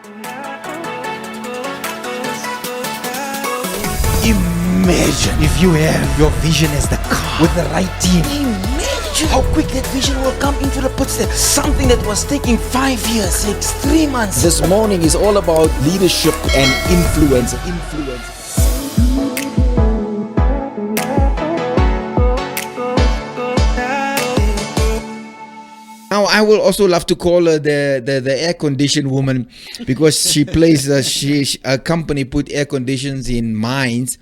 Imagine if you have your vision as the car with the right team. Imagine how quick that vision will come into the footsteps. Something that was taking 5 years takes 3 months. This morning is all about leadership and influence. Now, I will also love to call her the air conditioned woman, because she plays a company put air conditions in mines.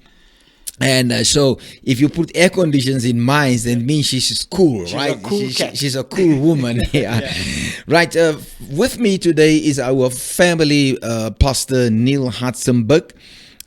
And so if you put air conditions in mines, then means she's cool, right? She's a cool woman. Yeah. Right. With me today is our family pastor, Neil Hartzenberg.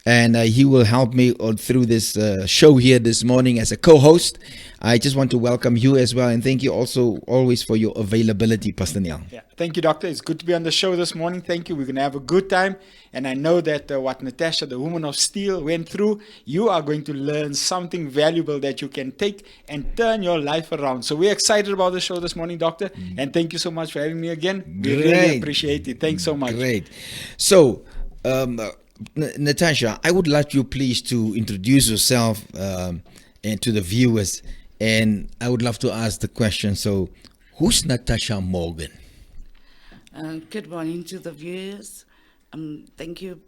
And he will help me through this show here this morning as a co-host. I just want to welcome you as well, and thank you also always for your availability, Pastor Neil. Yeah, thank you, Doctor. It's good to be on the show this morning. Thank you. We're going to have a good time. And I know that what Natasha, the woman of steel, went through, you are going to learn something valuable that you can take and turn your life around. So we're excited about the show this morning, Doctor. And thank you so much for having me again. We really appreciate it. Thanks so much. Great. So, Natasha, I would like you please to introduce yourself and to the viewers, and I would love to ask the question. So, who's Natasha Morgan? Good morning to the viewers. Thank you,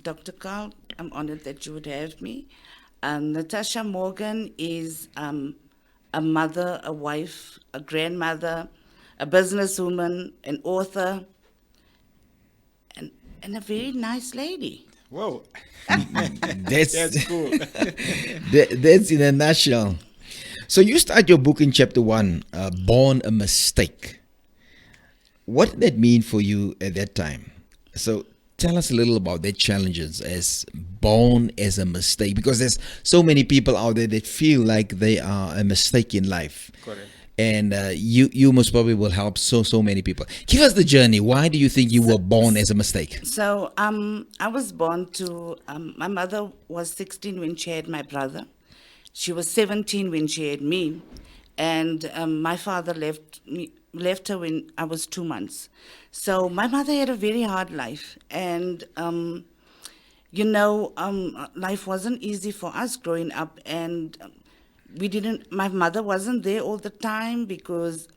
Dr. Carl. I'm honored that you would have me. Natasha Morgan is a mother, a wife, a grandmother, a businesswoman, an author, and a very nice lady. Whoa. That's cool. That's in a nutshell. So you start your book in chapter 1, Born a Mistake. What did that mean for you at that time? So tell us a little about their challenges as born as a mistake, because there's so many people out there that feel like they are a mistake in life. Correct. And you most probably will help so many people. Give us the journey. Why do you think you were born as a mistake? So I was born to, my mother was 16 when she had my brother. She was 17 when she had me. And my father left her when I was 2 months. So my mother had a very hard life. And, life wasn't easy for us growing up. And my mother wasn't there all the time because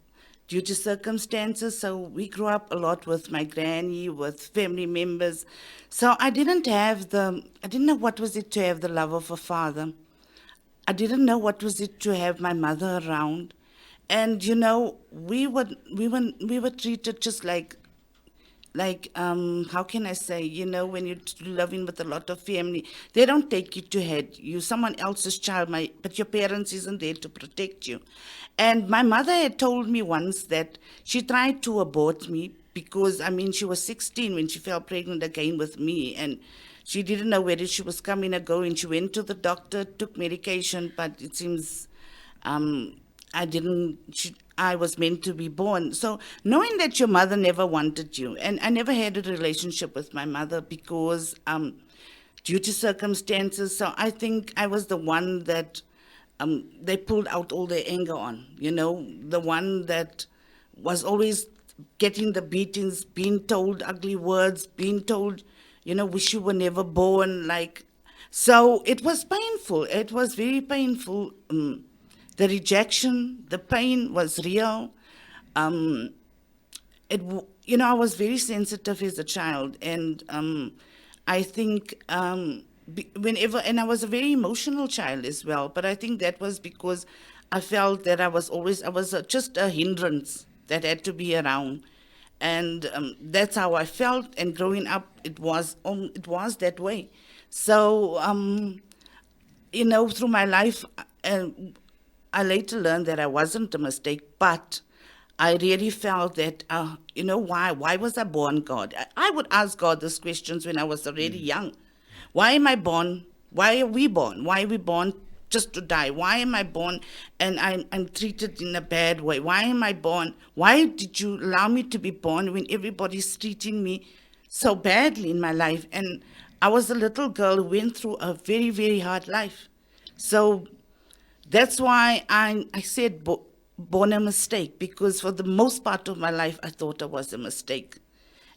due to circumstances. So we grew up a lot with my granny, with family members. So I didn't know what was it to have the love of a father. I didn't know what was it to have my mother around. And, we were treated just like how can I say, when you're living with a lot of family, they don't take you to head. You're someone else's child, but your parents isn't there to protect you. And my mother had told me once that she tried to abort me because, she was 16 when she fell pregnant again with me, and she didn't know whether she was coming or going. She went to the doctor, took medication, but it seems I was meant to be born. So knowing that your mother never wanted you, and I never had a relationship with my mother because due to circumstances, so I think I was the one that they pulled out all their anger on, the one that was always getting the beatings, being told ugly words, being told, wish you were never born, so it was painful. It was very painful. The rejection, the pain was real. I was very sensitive as a child, and I think whenever, and I was a very emotional child as well. But I think that was because I felt that I was just a hindrance that had to be around, and that's how I felt. And growing up, it was that way. So through my life. I later learned that I wasn't a mistake, but I really felt that, why was I born, God? I would ask God these questions when I was already young. Why am I born? Why are we born? Why are we born just to die? Why am I born and I'm treated in a bad way? Why am I born? Why did you allow me to be born when everybody's treating me so badly in my life? And I was a little girl who went through a very, very hard life. So that's why I said born a mistake, because for the most part of my life, I thought I was a mistake.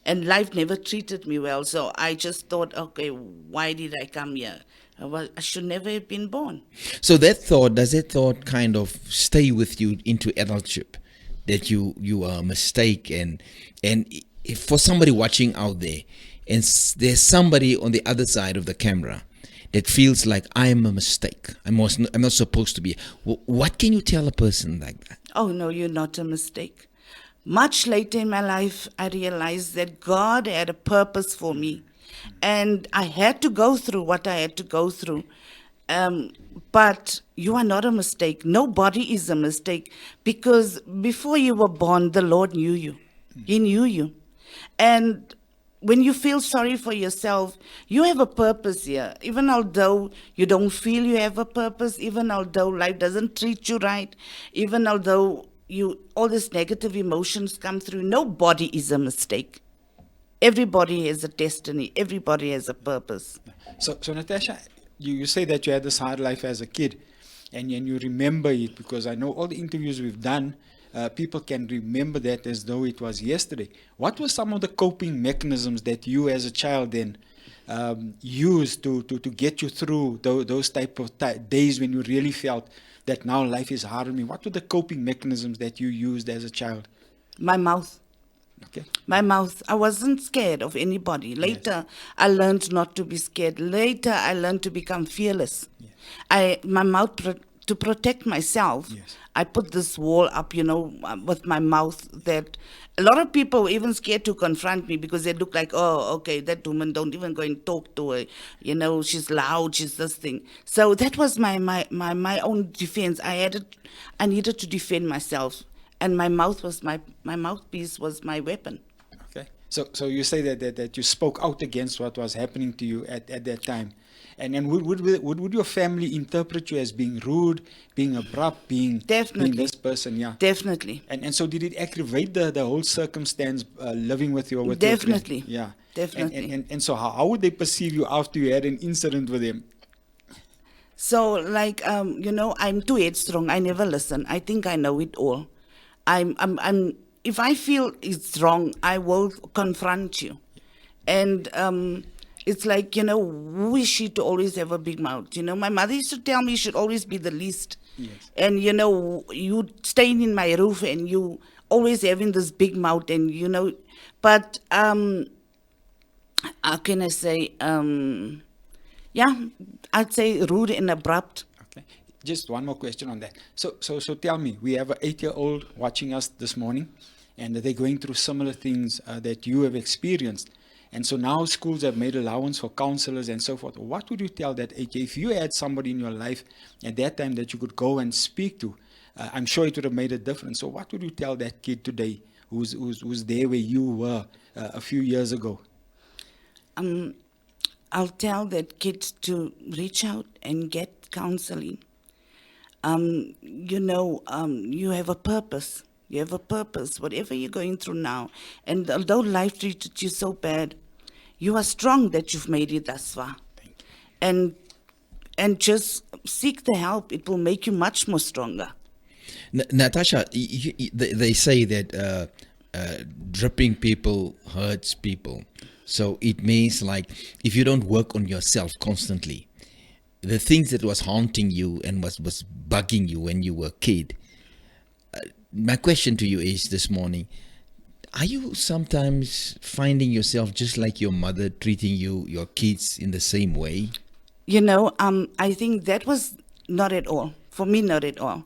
And life never treated me well. So I just thought, okay, why did I come here? Well, I should never have been born. So does that thought kind of stay with you into adulthood, that you are a mistake, and if for somebody watching out there, and there's somebody on the other side of the camera that feels like I'm a mistake, I'm not supposed to be. What can you tell a person like that? Oh, no, you're not a mistake. Much later in my life, I realized that God had a purpose for me. And I had to go through what I had to go through. But you are not a mistake. Nobody is a mistake. Because before you were born, the Lord knew you. He knew you. And when you feel sorry for yourself, you have a purpose here. Even although you don't feel you have a purpose, even although life doesn't treat you right, even although all these negative emotions come through, nobody is a mistake. Everybody has a destiny. Everybody has a purpose. So Natasha, you say that you had this hard life as a kid, and you remember it, because I know all the interviews we've done, people can remember that as though it was yesterday. What were some of the coping mechanisms that you as a child then used to get you through those type of days when you really felt that now life is hard on me? What were the coping mechanisms that you used as a child? My mouth. Okay. My mouth. I wasn't scared of anybody. Later, I learned not to be scared. Later, I learned to become fearless. My mouth, to protect myself, I put this wall up, with my mouth, that a lot of people were even scared to confront me because they look like, oh, okay, that woman, don't even go and talk to her. She's loud, she's this thing. So that was my own defense. I needed to defend myself. And my mouthpiece was my weapon. Okay. So you say that you spoke out against what was happening to you at that time. And would your family interpret you as being rude, being abrupt, being this person? Yeah. Definitely. And so did it aggravate the whole circumstance living with you? Definitely. Yeah. Definitely. And so how would they perceive you after you had an incident with them? So I'm too headstrong. I never listen. I think I know it all. If I feel it's wrong, I will confront you. And it's like, who is she to always have a big mouth? My mother used to tell me you should always be the least. Yes. And, you staying in my roof and you always having this big mouth and, but how can I say, I'd say rude and abrupt. Okay. Just one more question on that. So tell me, we have an 8-year-old watching us this morning, and they're going through similar things that you have experienced. And so now schools have made allowance for counselors and so forth. What would you tell that 8-year, if you had somebody in your life at that time that you could go and speak to? I'm sure it would have made a difference. So what would you tell that kid today who's there where you were a few years ago? I'll tell that kid to reach out and get counseling. You have a purpose. You have a purpose, whatever you're going through now. And although life treated you so bad, you are strong that you've made it thus far. And just seek the help. It will make you much more stronger. Natasha, they say that dripping people hurts people. So it means like if you don't work on yourself constantly, the things that was haunting you and was bugging you when you were a kid. My question to you is this morning, are you sometimes finding yourself just like your mother treating your kids in the same way? I think that was not at all. For me, not at all.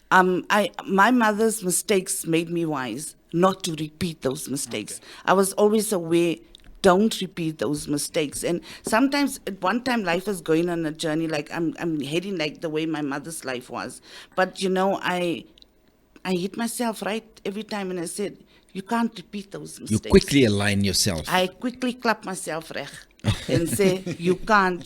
My mother's mistakes made me wise not to repeat those mistakes. Okay. I was always aware, don't repeat those mistakes. And sometimes at one time life is going on a journey, like I'm heading like the way my mother's life was. But I hit myself right every time and I said, you can't repeat those mistakes. You quickly align yourself. I quickly clap myself and say, you can't.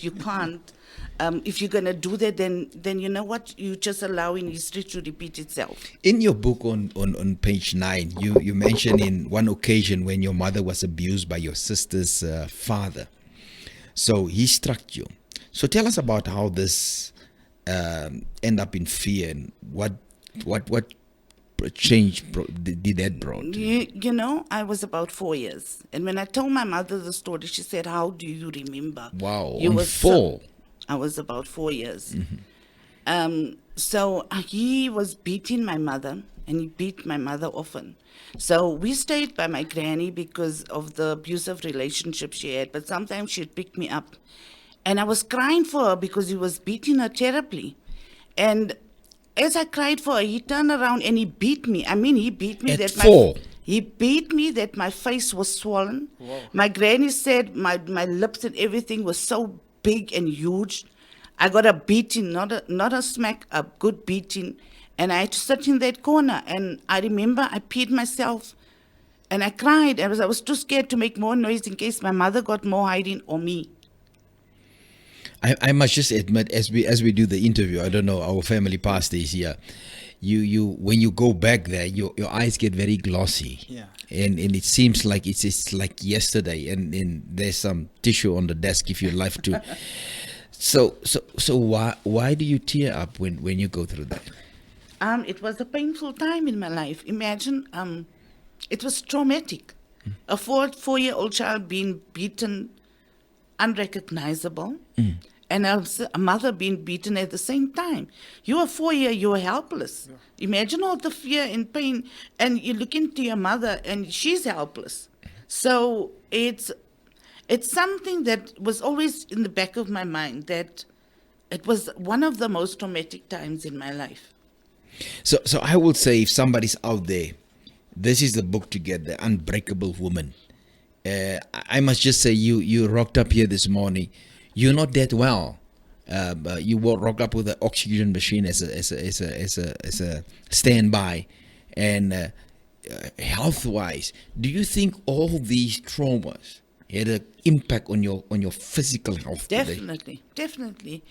If you're going to do that, then you know what? You're just allowing history to repeat itself. In your book on page 9, you mention in one occasion when your mother was abused by your sister's father. So he struck you. So tell us about how this end up in fear and what did that brought? You know, I was about 4 years. And when I told my mother the story, she said, "How do you remember?" Wow, You on were 4. I was about 4 years. So he was beating my mother, and he beat my mother often. So we stayed by my granny because of the abusive relationship she had, but sometimes she'd pick me up. And I was crying for her because he was beating her terribly. And as I cried for her, he turned around and he beat me. I mean, he beat me At that 4? he beat me that my face was swollen. My granny said my lips and everything was so big and huge. I got a beating, not a smack, a good beating. And I had to sit in that corner. And I remember I peed myself and I cried. I was too scared to make more noise in case my mother got more hiding or me. I must just admit, as we do the interview, I don't know, our family pastor is here. You when you go back there, your eyes get very glossy. Yeah. And it seems like it's like yesterday. And there's some tissue on the desk if you like to. So why do you tear up when you go through that? It was a painful time in my life. Imagine, it was traumatic. A 4-year-old child being beaten, unrecognizable, and a mother being beaten at the same time. You are 4 years, you are helpless. Yeah. Imagine all the fear and pain, and you look into your mother, and she's helpless. So it's something that was always in the back of my mind, that it was one of the most traumatic times in my life. So I will say, if somebody's out there, this is the book to get, The Unbreakable Woman. I must just say, you rocked up here this morning. You're not that well. You rocked up with an oxygen machine as a standby, and health-wise, do you think all these traumas had an impact on your physical health today? Definitely.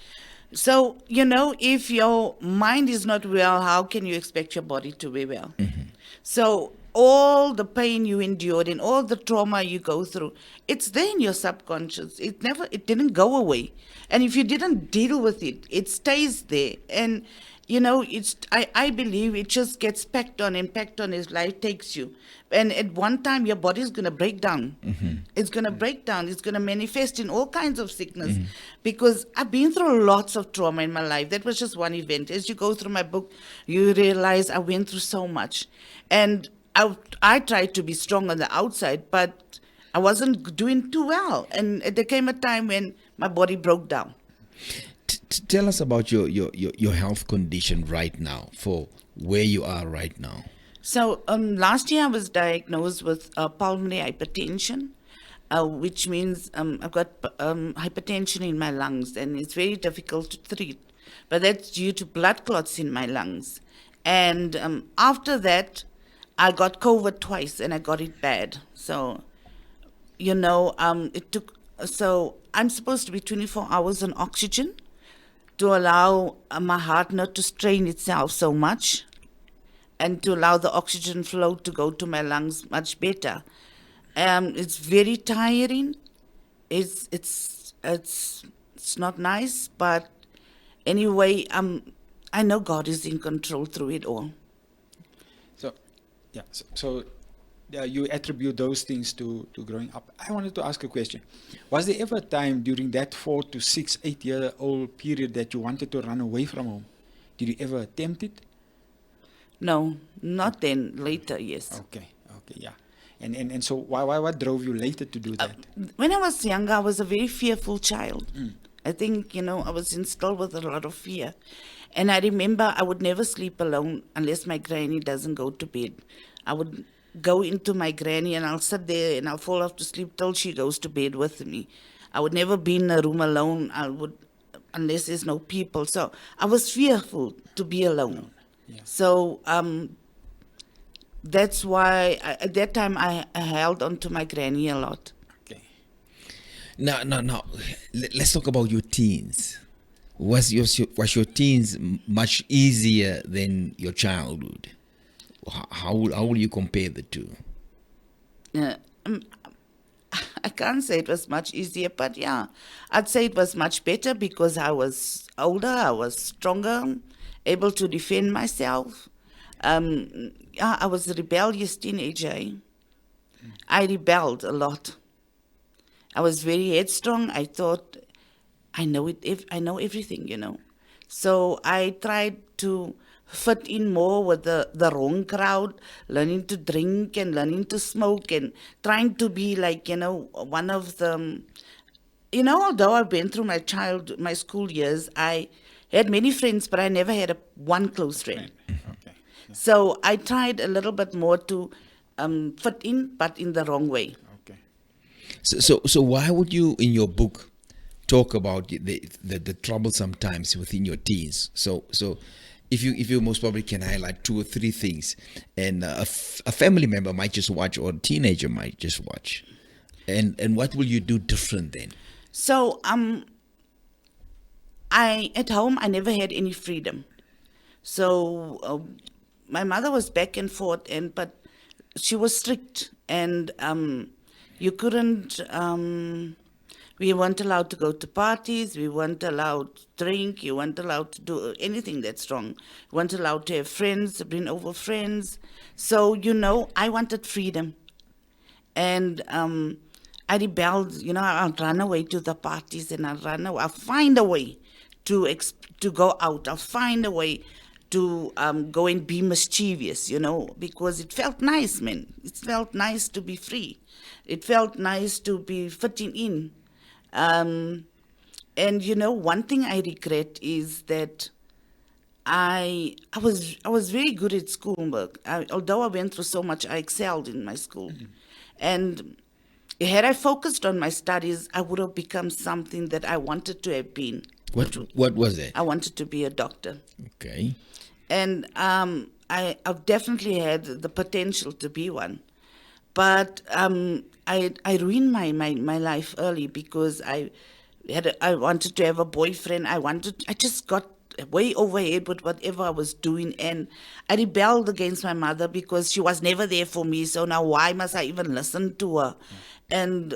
So, you know, if your mind is not well, how can you expect your body to be well? Mm-hmm. So all the pain you endured and all the trauma you go through, it's there in your subconscious. It didn't go away. And if you didn't deal with it, it stays there. And, you know, I believe it just gets packed on as life takes you. And at one time, your body is going to break down. Mm-hmm. It's going to break down. It's going to manifest in all kinds of sickness. Mm-hmm. Because I've been through lots of trauma in my life. That was just one event. As you go through my book, you realize I went through so much. And I tried to be strong on the outside, but I wasn't doing too well. And there came a time when my body broke down. Tell us about your health condition right now, for where you are right now. So last year I was diagnosed with pulmonary hypertension, which means I've got hypertension in my lungs, and it's very difficult to treat. But that's due to blood clots in my lungs. And after that, I got COVID twice, and I got it bad. So, you know, so I'm supposed to be 24 hours on oxygen to allow my heart not to strain itself so much, and to allow the oxygen flow to go to my lungs much better. It's very tiring. It's not nice, but anyway, I know God is in control through it all. So you attribute those things to growing up. I wanted to ask a question. Was there ever a time during that 4 to 6, 8-year-old period that you wanted to run away from home? Did you ever attempt it? No, not then. Later, yes. Okay, yeah. And so what drove you later to do that? When I was younger, I was a very fearful child. I think, you know, I was instilled with a lot of fear. And I remember I would never sleep alone unless my granny doesn't go to bed. I would go into my granny and I'll sit there and I'll fall off to sleep till she goes to bed with me. I would never be in a room alone. Unless there's no people. So I was fearful to be alone. Yeah. So that's why at that time I held on to my granny a lot. Okay. Now, let's talk about your teens. Was your teens much easier than your childhood? How will you compare the two? I can't say it was much easier, but yeah, I'd say it was much better because I was older, I was stronger, able to defend myself. Yeah, I was a rebellious teenager. I rebelled a lot. I was very headstrong. I thought I know it. I know everything, So I tried to fit in more with the wrong crowd, learning to drink and learning to smoke and trying to be like, one of the, although I went through my school years, I had many friends, but I never had one close friend. Okay. So I tried a little bit more to fit in, but in the wrong way. Okay. So why would you, in your book, talk about the troublesome times within your teens? So if you most probably can highlight 2 or 3 things, and a family member might just watch, or a teenager might just watch, and what will you do different then? So at home I never had any freedom. So my mother was back and forth, but she was strict, and you couldn't. We weren't allowed to go to parties. We weren't allowed to drink. You weren't allowed to do anything that's wrong. You weren't allowed to have friends, bring over friends. So I wanted freedom, and I rebelled. I'll run away to the parties, and I'll find a way to go out. I'll find a way to go and be mischievous, because it felt nice, man. It felt nice to be free. It felt nice to be fitting in. And one thing I regret is that I was very good at schoolwork. Although I went through so much, I excelled in my school. Mm-hmm. And had I focused on my studies, I would have become something that I wanted to have been. What was it? I wanted to be a doctor. Okay. And I've definitely had the potential to be one. But I ruined my life early because I wanted to have a boyfriend. I just got way overhead with whatever I was doing, and I rebelled against my mother because she was never there for me. So now why must I even listen to her? And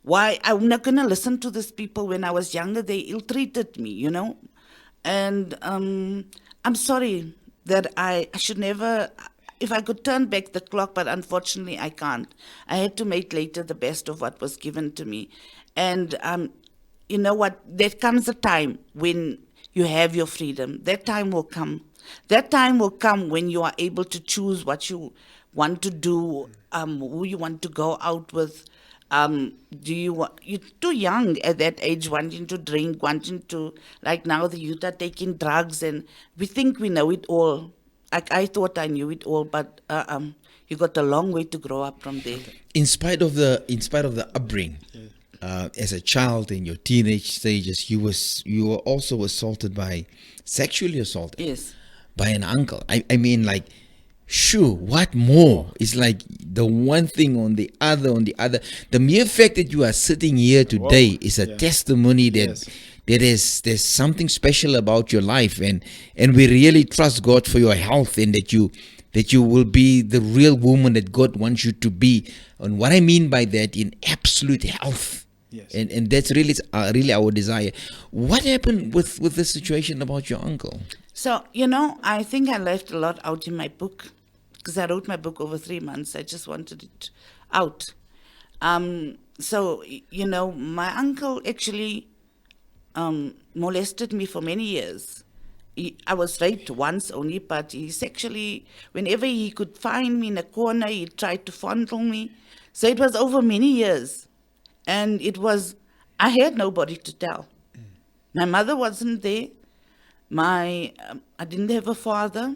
why I'm not gonna listen to these people? When I was younger, they ill-treated me, And I'm sorry that I should never. If I could turn back the clock, but unfortunately I can't. I had to make later the best of what was given to me. And you know what? There comes a time when you have your freedom. That time will come. That time will come when you are able to choose what you want to do, who you want to go out with. You're too young at that age, wanting to drink, wanting to, like now the youth are taking drugs, and we think we know it all. I thought I knew it all, but you got a long way to grow up from there. In spite of the upbringing, as a child in your teenage stages, you were also sexually assaulted. Yes. By an uncle. I mean, like, sure, what more? It's like the one thing on the other. The mere fact that you are sitting here today is a testimony that there's something special about your life, and we really trust God for your health, and that you will be the real woman that God wants you to be. And what I mean by that, in absolute health. Yes. And that's really our desire. What happened with the situation about your uncle? So, I think I left a lot out in my book, because I wrote my book over 3 months. I just wanted it out. So, my uncle actually molested me for many years. I was raped once only, but he sexually, whenever he could find me in a corner, he tried to fondle me. So it was over many years. And I had nobody to tell. My mother wasn't there. I didn't have a father.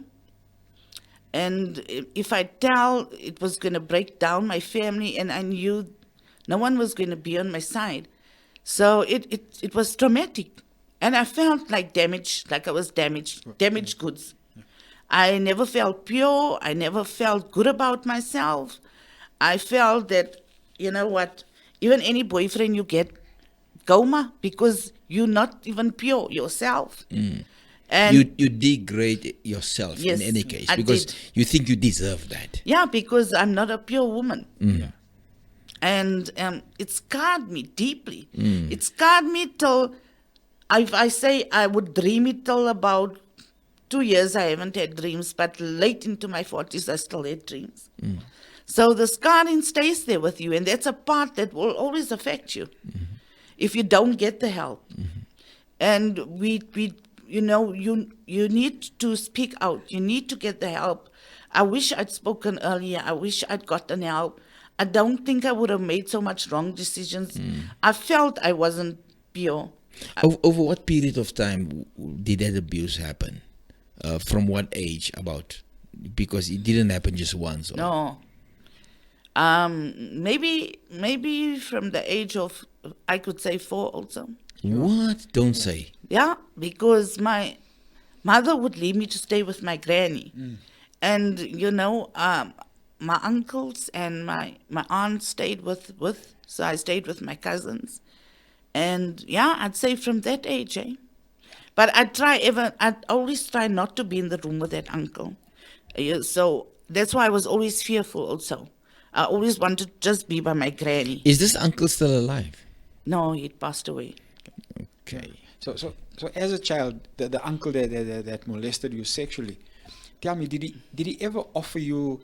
And if I tell, it was going to break down my family, and I knew no one was going to be on my side. So it was traumatic. And I felt like I was damaged goods. I never felt pure. I never felt good about myself. I felt that, even any boyfriend you get, coma, because you're not even pure yourself. Mm. And you degrade yourself, yes, in any case, I because did. you think you deserve that. Yeah, because I'm not a pure woman. Mm. And it scarred me deeply. It scarred me till, if I say I would dream it till about 2 years I haven't had dreams, but late into my 40s I still had dreams. So the scarring stays there with you, and that's a part that will always affect you if you don't get the help. And we you need to speak out. You need to get the help. I wish I'd spoken earlier. I wish I'd gotten help. I don't think I would have made so much wrong decisions. I felt I wasn't pure. Over what period of time did that abuse happen? From what age about? Because it didn't happen just once. Or? No. Maybe from the age of, I could say 4 also. What? Don't say. Yeah, because my mother would leave me to stay with my granny. And, my uncles and my aunt stayed with, so I stayed with my cousins. And yeah, I'd say from that age, But I'd always try not to be in the room with that uncle. So that's why I was always fearful also. I always wanted to just be by my granny. Is this uncle still alive? No, he'd passed away. Okay. So as a child, the uncle that molested you sexually, tell me, did he ever offer you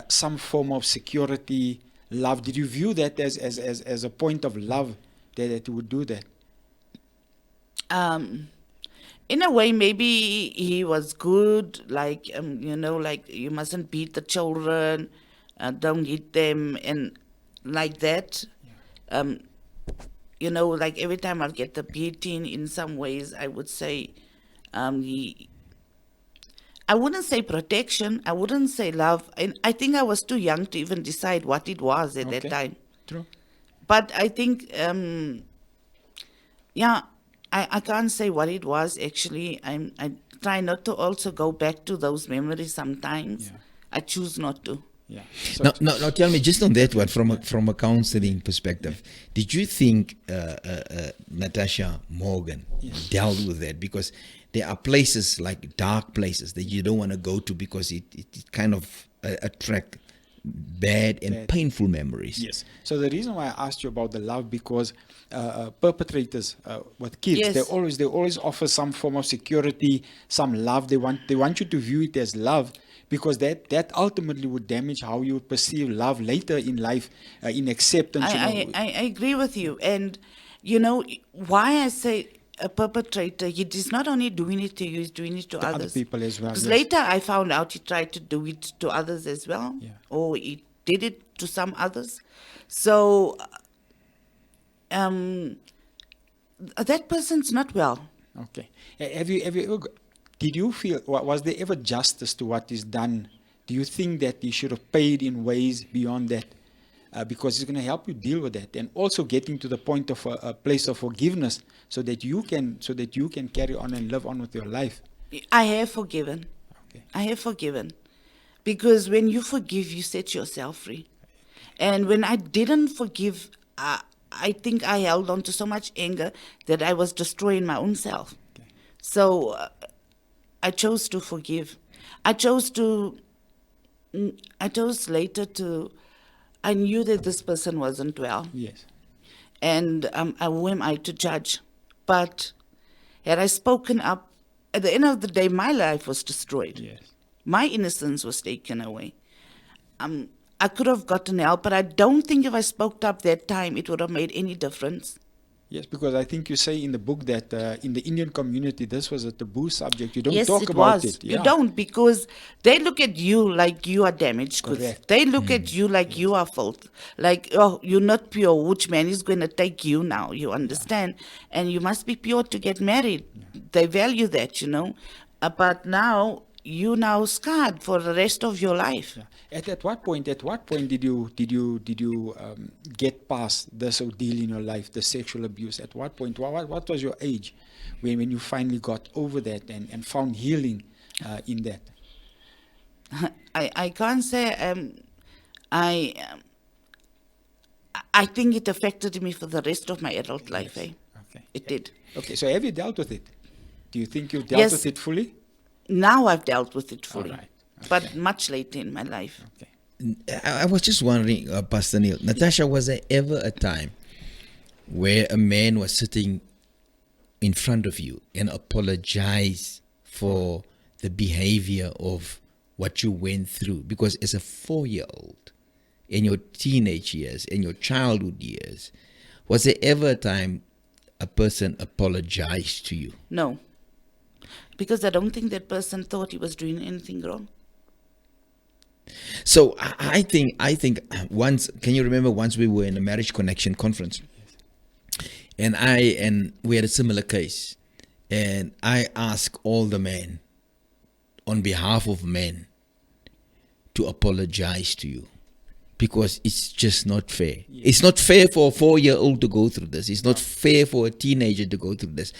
some form of security, love? Did you view that as a point of love that he would do that? In a way, maybe he was good, like, like you mustn't beat the children, don't hit them, and like that. Like every time I'd get the beating, in some ways, I would say, I wouldn't say protection, I wouldn't say love, and I think I was too young to even decide what it was at that time. True. But I think, I can't say what it was actually. I try not to also go back to those memories sometimes. Yeah. I choose not to. Yeah. Now, tell me, just on that one, from a counseling perspective, did you think Natasha Morgan dealt with that? Because there are places like dark places that you don't want to go to because it kind of attract bad and painful memories. Yes. So the reason why I asked you about the love, because perpetrators with kids, Yes. they always offer some form of security, some love. They want you to view it as love, because that ultimately would damage how you perceive love later in life, in acceptance. I agree with you. And, why I say a perpetrator, he is not only doing it to you, he's doing it to To others. other people as well, Because yes. later I found out he tried to do it to others as well. Yeah. Or he did it to some others. So, that person's not well. Okay. Have you ever, did you feel, was there ever justice to what is done? Do you think that he should have paid in ways beyond that? Because it's going to help you deal with that, and also getting to the point of a place of forgiveness, so that you can carry on and live on with your life. I have forgiven. Okay. I have forgiven. Because when you forgive, you set yourself free. And when I didn't forgive, I think I held on to so much anger that I was destroying my own self. Okay. So I chose to forgive. I chose later to, I knew that this person wasn't well. Yes. And who am I to judge? But had I spoken up, at the end of the day, my life was destroyed. Yes. My innocence was taken away. I could have gotten help, but I don't think if I spoke up that time, it would have made any difference. Yes, because I think you say in the book that in the Indian community, this was a taboo subject. You don't Yes, talk it about was. it. You don't, because they look at you like you are damaged goods. Correct. They look at you like you are filth. Like, oh, you're not pure. Which man is going to take you now? You understand? And you must be pure to get married. They value that, But now, you now scarred for the rest of your life. Yeah. At what point did you get past this ordeal in your life, the sexual abuse? At what point? What was your age when you finally got over that and found healing in that? I can't say. I think it affected me for the rest of my adult life. Okay. It did. Okay. So have you dealt with it? Do you think you've dealt Yes. with it fully? Now I've dealt with it fully, All right. but much later in my life. Okay. I was just wondering, Pastor Neil, Natasha, was there ever a time where a man was sitting in front of you and apologized for the behavior of what you went through? Because as a 4-year-old, in your teenage years, in your childhood years, was there ever a time a person apologized to you? No. Because I don't think that person thought he was doing anything wrong. So I think once, can you remember once we were in a marriage connection conference, and we had a similar case, and I asked all the men on behalf of men to apologize to you, because it's just not fair. It's not fair for a 4-year-old to go through this. It's not fair for a teenager to go through this,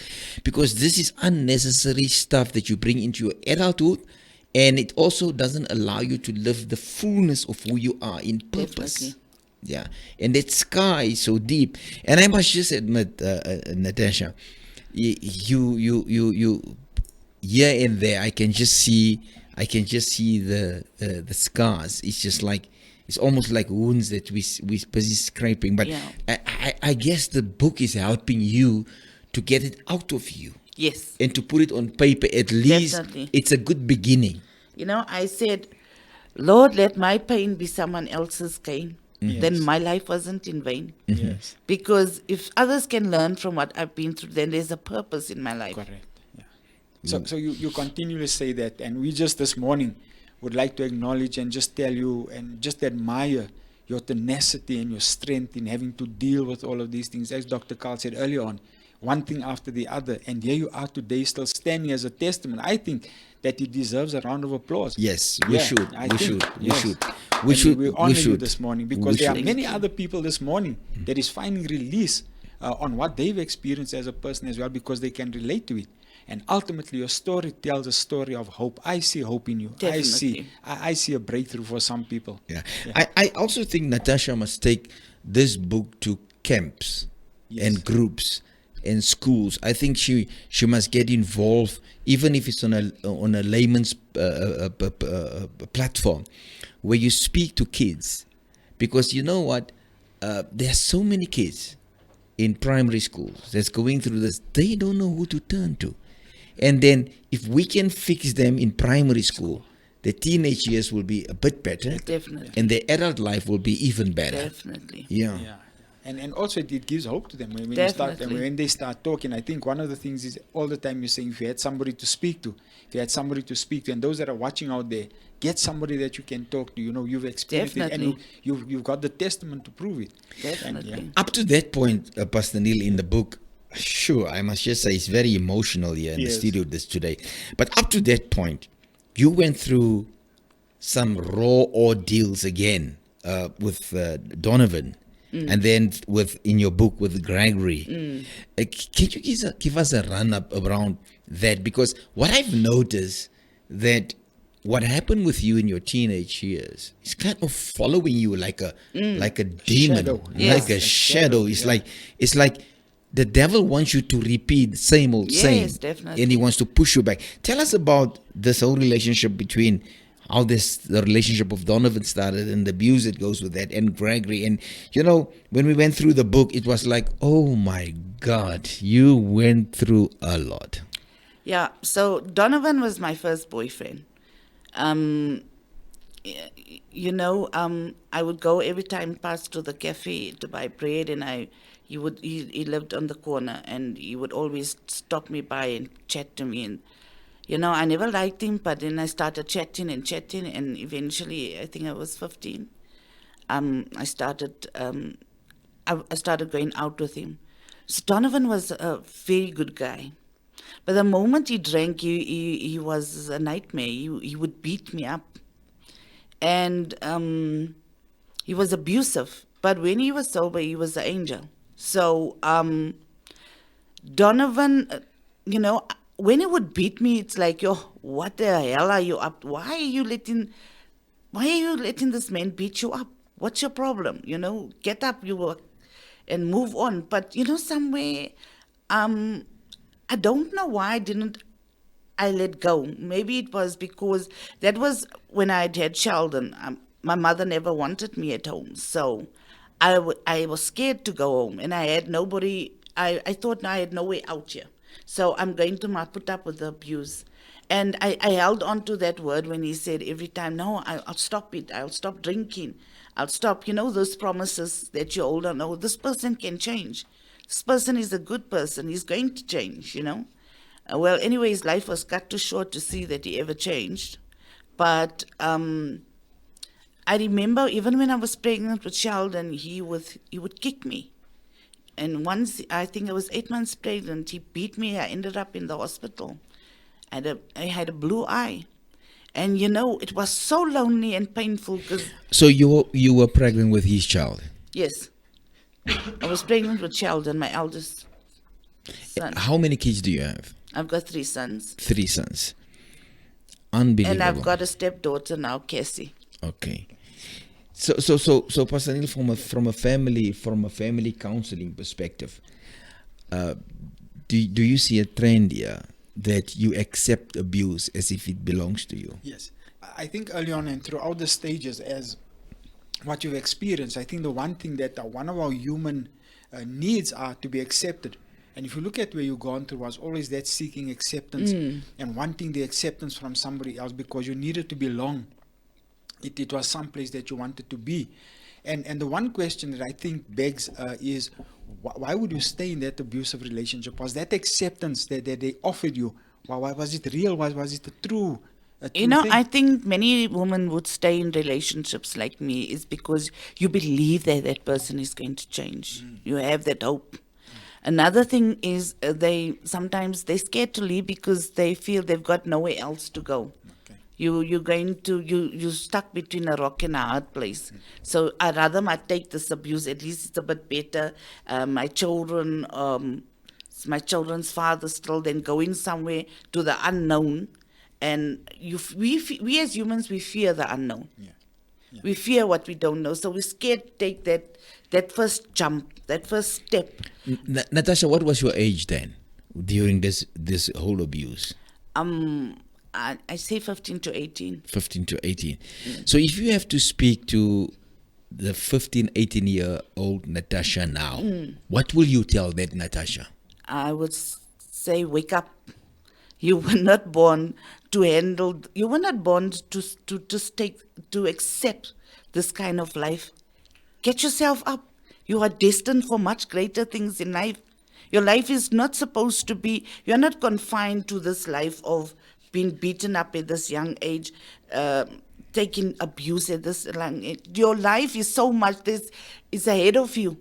because this is unnecessary stuff that you bring into your adulthood, and it also doesn't allow you to live the fullness of who you are in purpose. Definitely. Yeah, and that scar is so deep. And I must just admit, Natasha, you here and there, I can just see the scars. It's just like, it's almost like wounds that we busy scraping. But Yeah. I guess the book is helping you to get it out of you Yes. and to put it on paper. At least Definitely. it's a good beginning. You know, I said, Lord, let my pain be someone else's gain. Then my life wasn't in vain. Yes. Because if others can learn from what I've been through, then there's a purpose in my life. Correct. Yeah. So you continually say that, and we just this morning would like to acknowledge and just tell you and just admire your tenacity and your strength in having to deal with all of these things. As Dr. Carl said earlier on, one thing after the other, and here you are today still standing as a testament. I think that it deserves a round of applause. Yes, we Yeah, should. I We think, should. We yes. should. And We should. We We honor you should. this morning, We because there are should. many other people this morning that is finding release on what they've experienced as a person as well, because they can relate to it. And ultimately, your story tells a story of hope. I see hope in you. Definitely. I see a breakthrough for some people. Yeah. I also think Natasha must take this book to camps and groups and schools. I think she must get involved, even if it's on a layman's platform, where you speak to kids, because you know what, there are so many kids in primary schools that's going through this. They don't know who to turn to, and then if we can fix them in primary school, the teenage years will be a bit better, Definitely. and their adult life will be even better. Definitely. Yeah. Yeah. And also it gives hope to them when you start, and Definitely. when they start talking. I think one of the things is all the time you're saying, if you had somebody to speak to, and those that are watching out there, get somebody that you can talk to. You know, you've experienced it, and Definitely. you've got the testament to prove it. Definitely. And, Up to that point, Pastor Neil, in the book, sure, I must just say it's very emotional here in the Yes. studio this today. But up to that point, you went through some raw ordeals again with Donovan, and then in your book with Gregory. Can you give us a run up around that? Because what I've noticed, that what happened with you in your teenage years is kind of following you like a demon, Shadow. like a Yes. shadow. It's like the devil wants you to repeat the same old same, Yes, definitely. and he wants to push you back. Tell us about this whole relationship between how the relationship of Donovan started and the abuse that goes with that, and Gregory. And you know, when we went through the book, it was like, oh my God, you went through a lot. Yeah, so Donovan was my first boyfriend. You know, I would go every time past to the cafe to buy bread, and he lived on the corner, and he would always stop me by and chat to me. And you know, I never liked him, but then I started chatting, and eventually, I think I was 15. I started going out with him. So Donovan was a very good guy. But the moment he drank, he was a nightmare. He would beat me up. And he was abusive. But when he was sober, he was an angel. So Donovan, you know, when he would beat me, it's like, yo, what the hell are you up? Why are you letting this man beat you up? What's your problem? You know, get up, and move on. But you know, somewhere, I don't know why I let go. Maybe it was because that was when I had Sheldon. My mother never wanted me at home, so I was scared to go home, and I had nobody. I thought I had no way out here, so I'm going to put up with the abuse. And I held on to that word when he said every time, no, I'll stop it. I'll stop drinking. I'll stop, those promises that you hold on. Oh, this person can change. This person is a good person. He's going to change. Well, anyway, his life was cut too short to see that he ever changed. But I remember even when I was pregnant with Sheldon, he would kick me. And once, I think I was 8 months pregnant, he beat me. I ended up in the hospital. I had a blue eye. And it was so lonely and painful because... So you were pregnant with his child? Yes. I was pregnant with Sheldon, my eldest son. How many kids do you have? I've got 3 sons. 3 sons. Unbelievable. And I've got a stepdaughter now, Cassie. Okay. So Pastor Neil, from a family counseling perspective, do you see a trend here that you accept abuse as if it belongs to you? Yes. I think early on and throughout the stages, as what you've experienced, I think the one thing that one of our human needs are to be accepted. And if you look at where you've gone through, was always that seeking acceptance and wanting the acceptance from somebody else because you needed to belong. It was someplace that you wanted to be. And the one question that I think begs is, why would you stay in that abusive relationship? Was that acceptance that they offered you? Why was it real? Was it a true thing? I think many women would stay in relationships like me is because you believe that person is going to change. You have that hope. Another thing is sometimes they're scared to leave because they feel they've got nowhere else to go. You're stuck between a rock and a hard place. So I'd rather might take this abuse. At least it's a bit better. My children's father still then going somewhere to the unknown. And we as humans, we fear the unknown. Yeah. We fear what we don't know. So we're scared to take that first jump, that first step. Natasha, what was your age then during this whole abuse? I say 15 to 18. 15 to 18. So if you have to speak to the 15, 18-year-old Natasha now, what will you tell that Natasha? I would say, wake up. You were not born to handle, you were not born to accept this kind of life. Get yourself up. You are destined for much greater things in life. Your life is not supposed to be, you're not confined to this life of being beaten up at this young age, taking abuse at this young age. Your life is so much, this is ahead of you.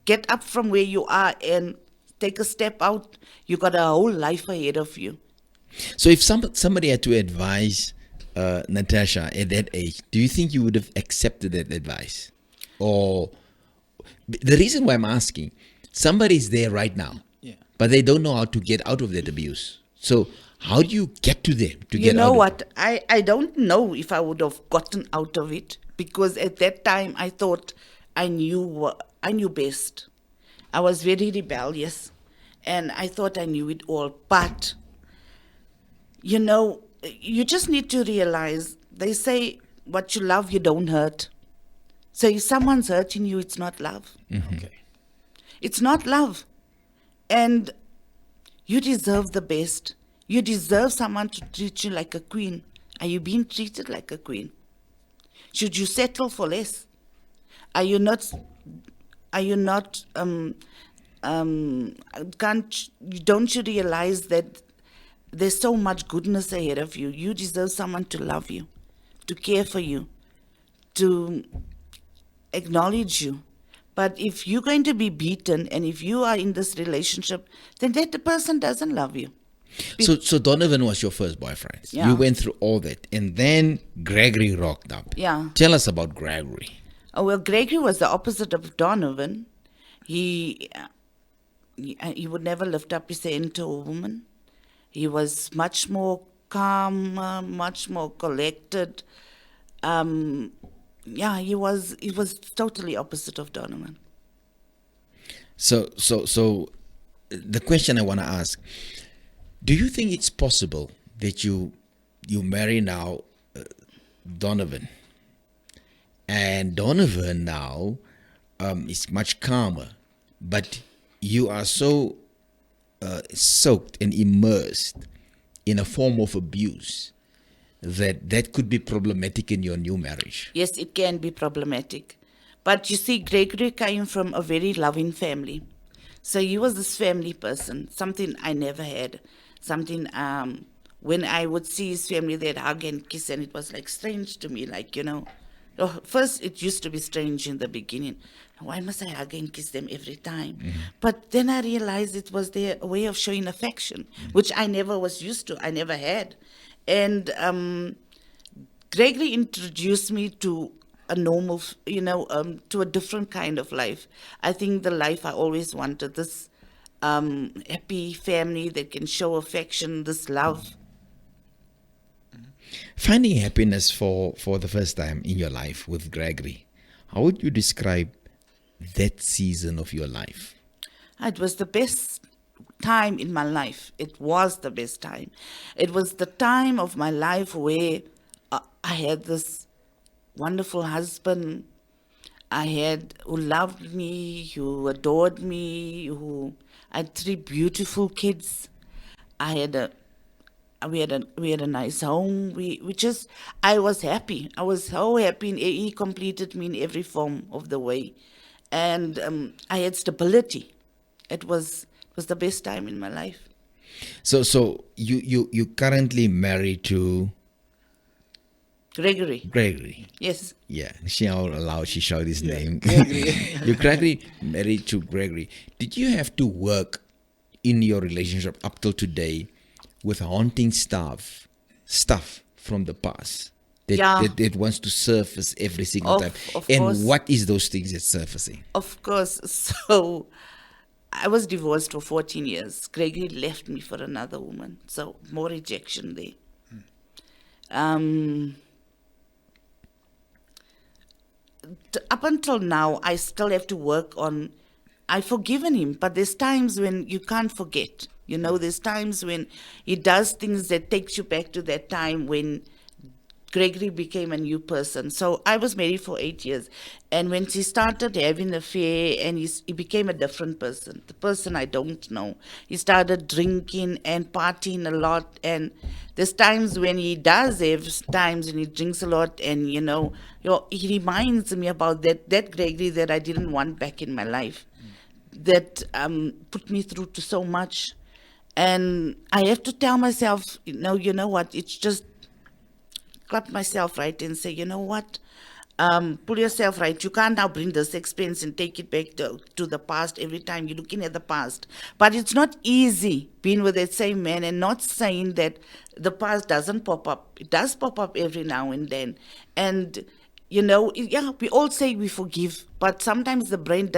Get up from where you are and take a step out. You got a whole life ahead of you. So if somebody had to advise Natasha at that age, do you think you would have accepted that advice? Or the reason why I'm asking, somebody's there right now, but they don't know how to get out of that abuse. So how do you get to them to get out? You know what? I don't know if I would have gotten out of it because at that time I thought I knew best. I was very rebellious and I thought I knew it all. But, you just need to realize, they say what you love, you don't hurt. So if someone's hurting you, it's not love. Mm-hmm. Okay. It's not love. And you deserve the best. You deserve someone to treat you like a queen. Are you being treated like a queen? Should you settle for less? Don't you realize that there's so much goodness ahead of you? You deserve someone to love you, to care for you, to acknowledge you. But if you're going to be beaten and if you are in this relationship, then that person doesn't love you. So Donovan was your first boyfriend. Yeah. You went through all that. And then Gregory rocked up. Yeah. Tell us about Gregory. Oh, well, Gregory was the opposite of Donovan. He would never lift up his hand to a woman. He was much more calm, much more collected. He was totally opposite of Donovan. So the question I want to ask, do you think it's possible that you marry now Donovan, and Donovan now is much calmer, but you are so soaked and immersed in a form of abuse, that could be problematic in your new marriage. Yes, it can be problematic. But you see, Gregory came from a very loving family. So he was this family person, something I never had. Something, when I would see his family, they'd hug and kiss, and it was like strange to me, like, first it used to be strange in the beginning. Why must I hug and kiss them every time? But then I realized it was their way of showing affection, which I never was used to, I never had. And Gregory introduced me to a normal, to a different kind of life. I think the life I always wanted, this happy family that can show affection, this love. Finding happiness for the first time in your life with Gregory, how would you describe that season of your life? It was the best time in my life. It was the best time. It was the time of my life where I had this wonderful husband who loved me, who adored me, I had 3 beautiful kids. We had a nice home. I was happy. I was so happy. He completed me in every form of the way, and I had stability. It was the best time in my life. So you currently married to Gregory. Yes. Yeah, she all allowed. She showed his name. Gregory. You Gregory married to Gregory. Did you have to work in your relationship up till today with haunting stuff from the past that wants to surface every single time? And course. what is those things that's surfacing? Of course. So I was divorced for 14 years. Gregory left me for another woman. So more rejection there. Up until now, I still have to work on. I've forgiven him, but there's times when you can't forget. There's times when he does things that takes you back to that time when Gregory became a new person. So I was married for 8 years, and when she started having an affair, and he became a different person, the person I don't know. He started drinking and partying a lot, and there's times when he does have times when he drinks a lot, and he reminds me about that Gregory that I didn't want back in my life, that put me through to so much, and I have to tell myself, you know what, it's just clap myself right and say, you know what, pull yourself right. You can't now bring this expense and take it back to the past every time you're looking at the past. But it's not easy being with that same man, and not saying that the past doesn't pop up. It does pop up every now and then. And, we all say we forgive, but sometimes the brain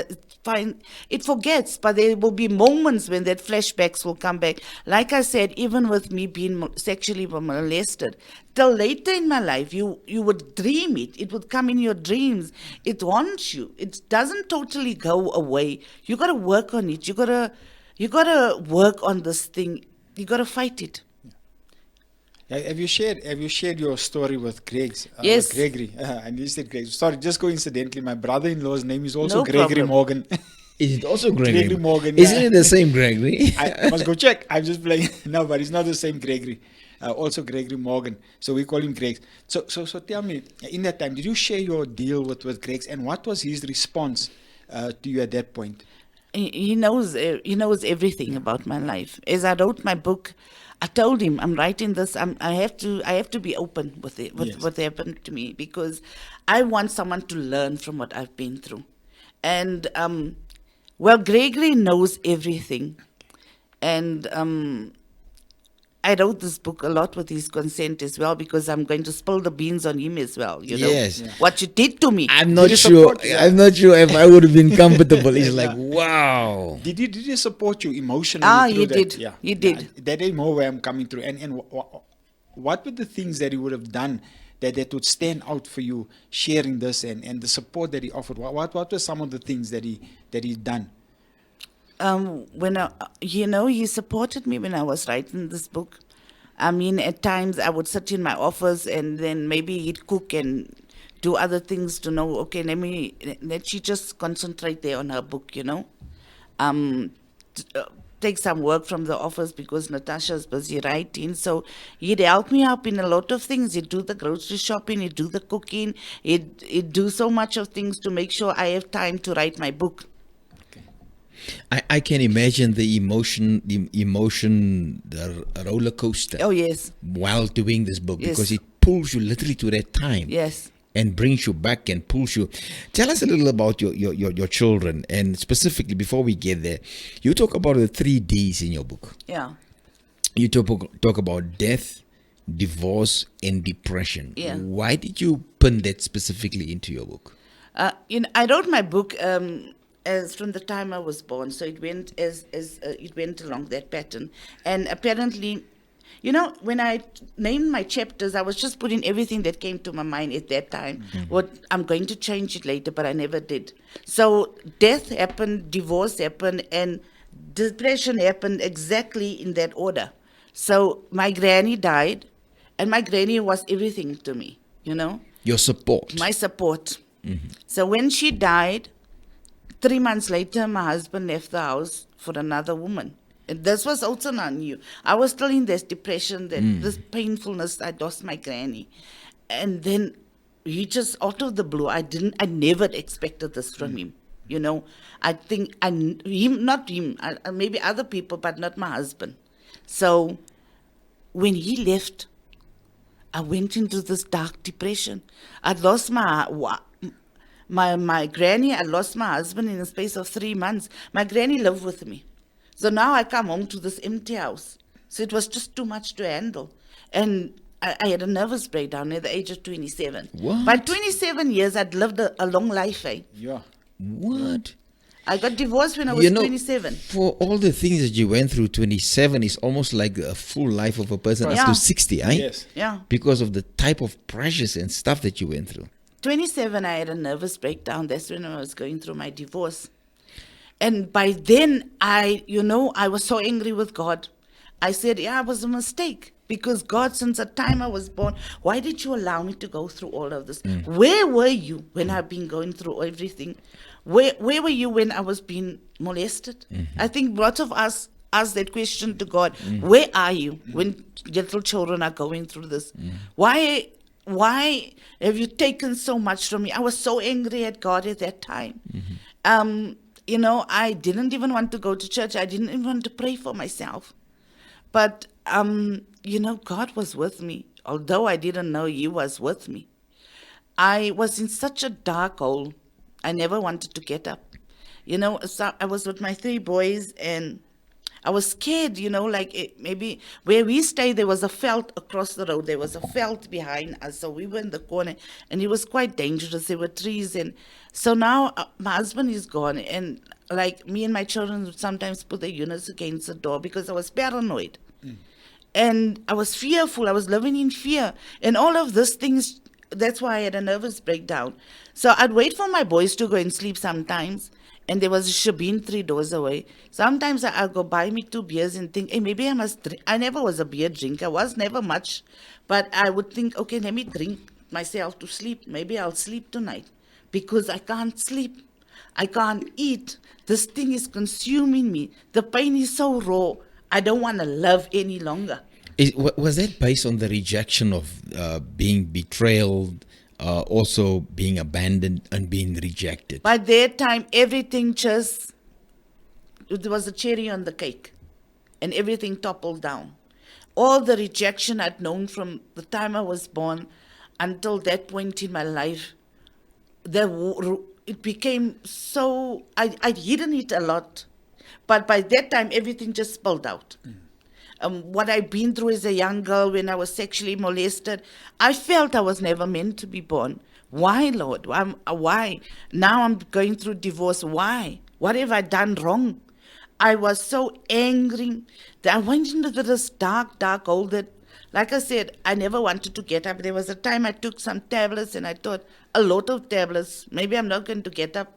it forgets, but there will be moments when that flashbacks will come back. Like I said, even with me being sexually molested, till later in my life, you would dream it. It would come in your dreams. It haunts you. It doesn't totally go away. You got to work on it. You got to work on this thing. You got to fight it. Have you shared your story with Greg's? Yes. With Gregory. And you said Greg. Sorry, just coincidentally, my brother-in-law's name is also No Gregory problem. Morgan. Is it also Gregory? Gregory Morgan. Isn't it the same Gregory? I must go check. I'm just playing. No, but it's not the same Gregory. Also Gregory Morgan. So we call him Greg. So tell me, in that time, did you share your deal with Greg, and what was his response to you at that point? He knows everything about my life. As I wrote my book, I told him I'm writing this. I have to be open with it, with Yes. what happened to me, because I want someone to learn from what I've been through. And Gregory knows everything, and I wrote this book a lot with his consent as well, because I'm going to spill the beans on him as well. Yes. Yeah. What you did to me. I'm not you sure. support that? I'm not sure if I would have been comfortable. It's like, wow. Did he support you emotionally? He through did. That? Yeah. He did. Yeah, that ain't more where I'm coming through. And what were the things that he would have done that would stand out for you, sharing this and the support that he offered? What were some of the things that he done? He supported me when I was writing this book. I mean, at times I would sit in my office, and then maybe he'd cook and do other things to know, okay, let she just concentrate there on her book, take some work from the office because Natasha's busy writing. So he'd help me out in a lot of things. He'd do the grocery shopping, he'd do the cooking, he'd do so much of things to make sure I have time to write my book. I can imagine the emotion, the roller coaster Oh, yes, while doing this book, Yes. because it pulls you literally to that time. yes. And brings you back and pulls you. Tell us a little about your children, and specifically before we get there, you talk about the 3 Ds in your book. Yeah. You talk about death, divorce, and depression. Yeah. Why did you pin that specifically into your book? I wrote my book as from the time I was born, so it went it went along that pattern. And apparently, when I named my chapters, I was just putting everything that came to my mind at that time. What I'm going to change it later, but I never did. So death happened, divorce happened, and depression happened exactly in that order. So my granny died, and my granny was everything to me. Your support. My support. So when she died, 3 months later, my husband left the house for another woman. And this was also not new. I was still in this depression, this painfulness. I lost my granny. And then he just, out of the blue, I never expected this from him. I think, not him, maybe other people, but not my husband. So when he left, I went into this dark depression. I lost my granny, I lost my husband in the space of 3 months. My granny lived with me. So now I come home to this empty house. So it was just too much to handle. And I had a nervous breakdown at the age of 27. What? By 27 years, I'd lived a long life. Yeah. What? I got divorced when I was 27. For all the things that you went through, 27 is almost like a full life of a person up Yeah. to 60, eh? Yes. Yeah. Because of the type of pressures and stuff that you went through. 27, I had a nervous breakdown. That's when I was going through my divorce. And by then, I was so angry with God. I said, it was a mistake. Because God, since the time I was born, why did you allow me to go through all of this? Where were you when I've been going through everything? Where were you when I was being molested? I think lots of us ask that question to God. Where are you when little children are going through this? Why have you taken so much from me? I was so angry at God at that time. I didn't even want to go to church. I didn't even want to pray for myself. But, God was with me. Although I didn't know He was with me. I was in such a dark hole. I never wanted to get up. So I was with my 3 boys, and I was scared, maybe where we stayed, there was a veld across the road. There was a veld behind us. So we were in the corner, and it was quite dangerous. There were trees. And so now my husband is gone. And me and my children would sometimes put their units against the door because I was paranoid. And I was fearful. I was living in fear. And all of these things, that's why I had a nervous breakdown. So I'd wait for my boys to go and sleep sometimes. And there was a shebeen 3 doors away. Sometimes I'll go buy me 2 beers and think, hey, maybe I must drink. I never was a beer drinker. I was never much. But I would think, okay, let me drink myself to sleep. Maybe I'll sleep tonight. Because I can't sleep. I can't eat. This thing is consuming me. The pain is so raw. I don't want to live any longer. Was that based on the rejection of being betrayed, also being abandoned and being rejected? By that time, everything there was a cherry on the cake. And everything toppled down. All the rejection I'd known from the time I was born until that point in my life, it became so, I'd hidden it a lot. But by that time, everything just spilled out. What I'd been through as a young girl when I was sexually molested, I felt I was never meant to be born. Why, Lord? Why? Now I'm going through divorce. Why? What have I done wrong? I was so angry that I went into this dark hole that, like I said, I never wanted to get up. There was a time I took some tablets and I thought, a lot of tablets, maybe I'm not going to get up.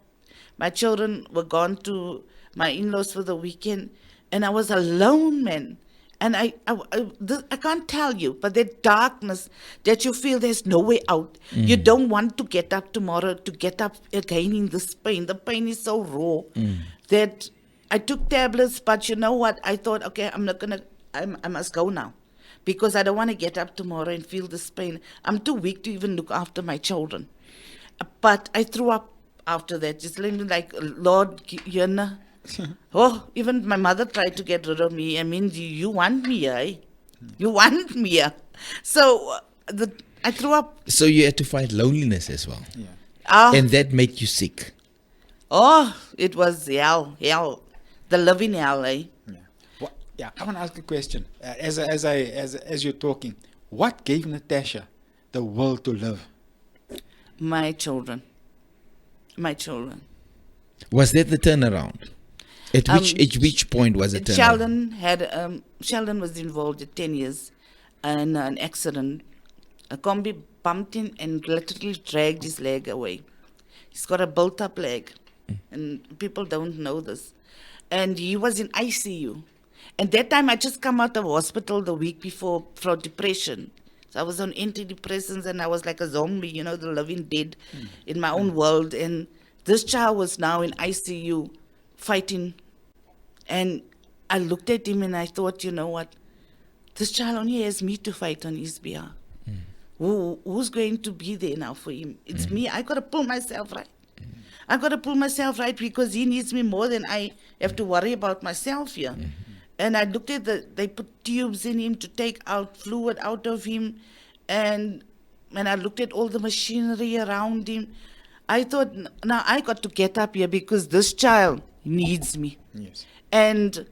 My children were gone to my in-laws for the weekend, and I was alone, man. And I can't tell you, but that darkness that you feel there's no way out. You don't want to get up tomorrow, to get up again in this pain. The pain is so raw that I took tablets, but you know what? I thought, okay, I must go now because I don't want to get up tomorrow and feel this pain. I'm too weak to even look after my children. But I threw up after that, just like, Lord, you know. Oh, even my mother tried to get rid of me. I mean, you want me, eh? You want me. So I threw up. So you had to fight loneliness as well. Yeah. And that made you sick. Oh, it was hell, the living hell, eh? Yeah. Yeah. I want to ask a question. As you're talking, what gave Natasha the will to live? My children. Was that the turnaround? At which point was it turnaround? Sheldon was involved at 10 years in an accident. A combi bumped him and literally dragged his leg away. He's got a built-up leg, and people don't know this. And he was in ICU. And that time I just come out of hospital the week before for depression. So I was on antidepressants and I was like a zombie, you know, the living dead in my own world. And this child was now in ICU fighting. And I looked at him and I thought, you know what? This child only has me to fight on his behalf. Who's going to be there now for him? It's me. I got to pull myself right. I got to pull myself right because he needs me more than I have to worry about myself here. And I looked at they put tubes in him to take out fluid out of him. And when I looked at all the machinery around him, I thought, now I got to get up here because this child needs me. Yes. And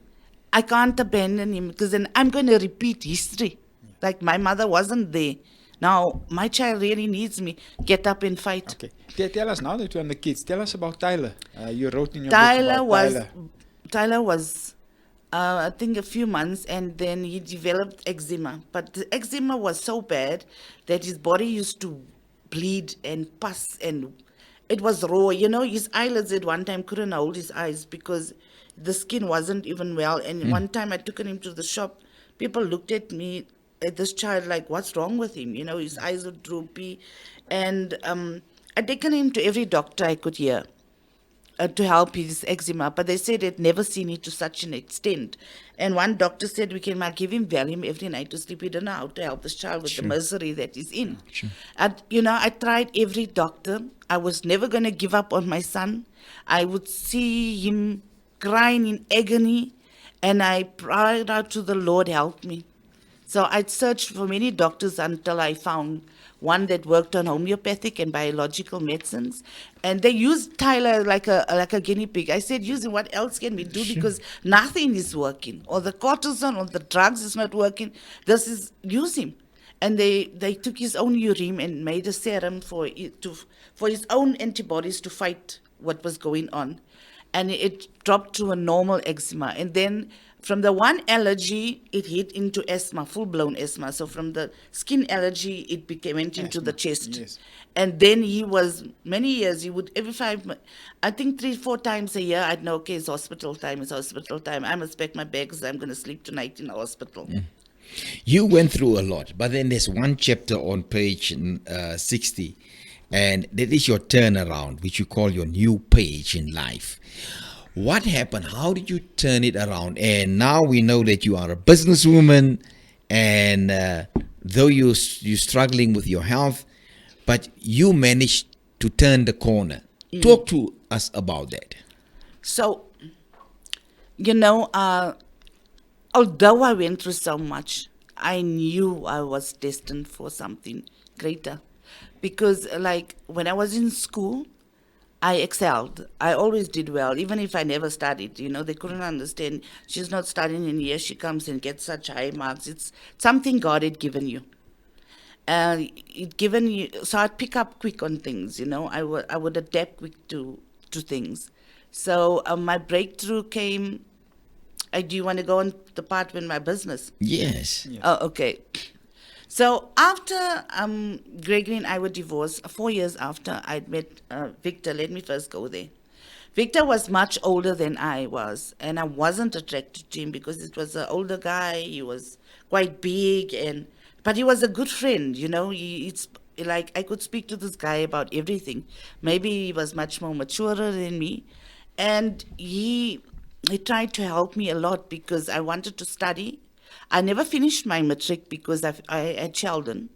I can't abandon him because then I'm going to repeat history. Like my mother wasn't there. Now, my child really needs me. Get up and fight. Okay. Tell us, now that you're on the kids, tell us about Tyler. You wrote in your book about Tyler. Tyler was, I think, a few months, and then he developed eczema. But the eczema was so bad that his body used to bleed and pus, and it was raw. You know, his eyelids at one time couldn't hold his eyes because the skin wasn't even well. And one time I took him to the shop. People looked at me, at this child, like, what's wrong with him? You know, his eyes were droopy. And I'd taken him to every doctor I could hear to help his eczema, but they said they'd never seen it to such an extent. And one doctor said, we can give him Valium every night to sleep. We don't know how to help this child with the misery that he's in. And, you know, I tried every doctor. I was never going to give up on my son. I would see him crying in agony, and I cried out to the Lord, help me. So I'd searched for many doctors until I found one that worked on homeopathic and biological medicines. And they used Tyler like a guinea pig. I said, use him, what else can we do? Because nothing is working. Or the cortisone or the drugs is not working. Use him. And they took his own urine and made a serum for his own antibodies to fight what was going on. And it dropped to a normal eczema. And then from the one allergy, it hit into asthma, full-blown asthma. So from the skin allergy, it went into the chest. Yes. And then he was, many years, he would, every 3-4 times a year, I'd know, okay, it's hospital time. I must pack my bags. I'm going to sleep tonight in the hospital. You went through a lot, but then there's one chapter on page 60, and that is your turnaround, which you call your new page in life. What happened? How did you turn it around? And now we know that you are a businesswoman, and though you're struggling with your health, but you managed to turn the corner. Talk to us about that. So, you know, although I went through so much, I knew I was destined for something greater. Because, like, when I was in school, I excelled. I always did well, even if I never studied. You know, they couldn't understand. She's not studying, and here she comes and gets such high marks. It's something God had given you. So I'd pick up quick on things. You know, I would adapt quick to things. So my breakthrough came. Do you want to go on the part with my business? Yes. Oh, okay. So after Gregory and I were divorced, 4 years after I'd met Victor, let me first go there. Victor was much older than I was, and I wasn't attracted to him because it was an older guy. He was quite big, but he was a good friend, you know. It's like I could speak to this guy about everything. Maybe he was much more mature than me, and he he tried to help me a lot because I wanted to study. I never finished my matric because I had children.